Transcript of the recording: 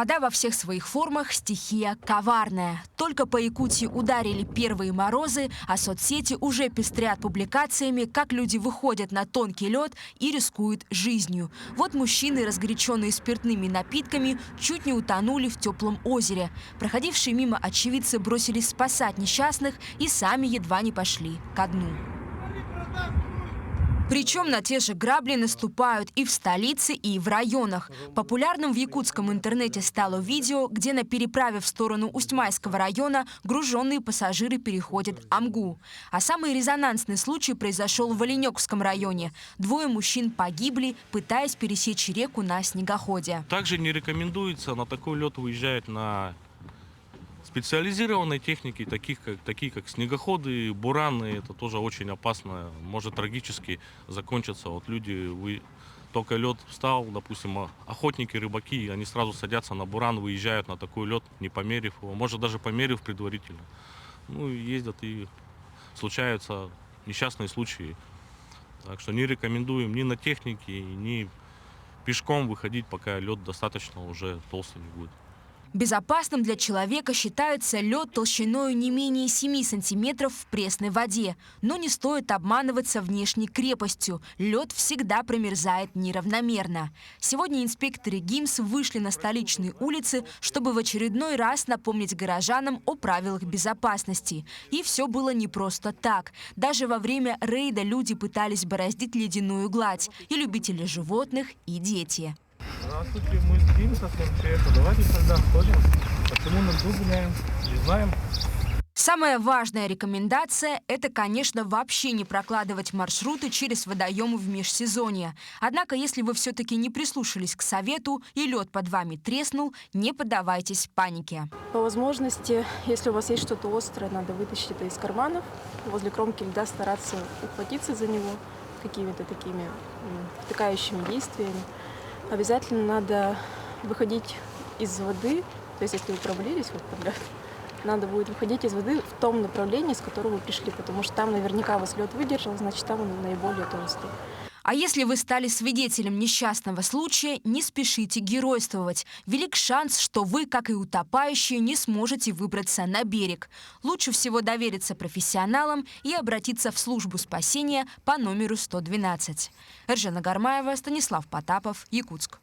Вода во всех своих формах – стихия коварная. Только по Якутии ударили первые морозы, а соцсети уже пестрят публикациями, как люди выходят на тонкий лед и рискуют жизнью. Вот мужчины, разгоряченные спиртными напитками, чуть не утонули в теплом озере. Проходившие мимо очевидцы бросились спасать несчастных и сами едва не пошли ко дну. Причем на те же грабли наступают и в столице, и в районах. Популярным в якутском интернете стало видео, где на переправе в сторону Усть-Майского района груженные пассажиры переходят Амгу. А самый резонансный случай произошел в Оленёкском районе. Двое мужчин погибли, пытаясь пересечь реку на снегоходе. Также не рекомендуется на такой лед выезжать на специализированной технике, такие как снегоходы, бураны. Это тоже очень опасно, может трагически закончиться. Вот люди, только лед встал, допустим, охотники, рыбаки, они сразу садятся на буран, выезжают на такой лед, не померив его, может даже померив предварительно. Ну, ездят и случаются несчастные случаи. Так что не рекомендуем ни на технике, ни пешком выходить, пока лед достаточно уже толстый не будет. Безопасным для человека считается лед толщиной не менее 7 сантиметров в пресной воде. Но не стоит обманываться внешней крепостью. Лед всегда промерзает неравномерно. Сегодня инспекторы ГИМС вышли на столичные улицы, чтобы в очередной раз напомнить горожанам о правилах безопасности. И все было не просто так. Даже во время рейда люди пытались бороздить ледяную гладь. И любители животных, и дети. Здравствуйте, мы с ГИМСа с МЧС. Давайте тогда сходим. Почему мы тут гуляем? Не знаем. Самая важная рекомендация – это, конечно, вообще не прокладывать маршруты через водоемы в межсезонье. Однако, если вы все-таки не прислушались к совету и лед под вами треснул, не поддавайтесь панике. По возможности, если у вас есть что-то острое, надо вытащить это из карманов. Возле кромки льда стараться ухватиться за него какими-то такими втыкающими действиями. Обязательно надо выходить из воды, то есть если вы провалились в этот лед, надо будет выходить из воды в том направлении, с которого вы пришли, потому что там наверняка вас лед выдержал, значит там он наиболее толстый. А если вы стали свидетелем несчастного случая, не спешите геройствовать. Велик шанс, что вы, как и утопающие, не сможете выбраться на берег. Лучше всего довериться профессионалам и обратиться в службу спасения по номеру 112. Эржена Гармаева, Станислав Потапов, Якутск.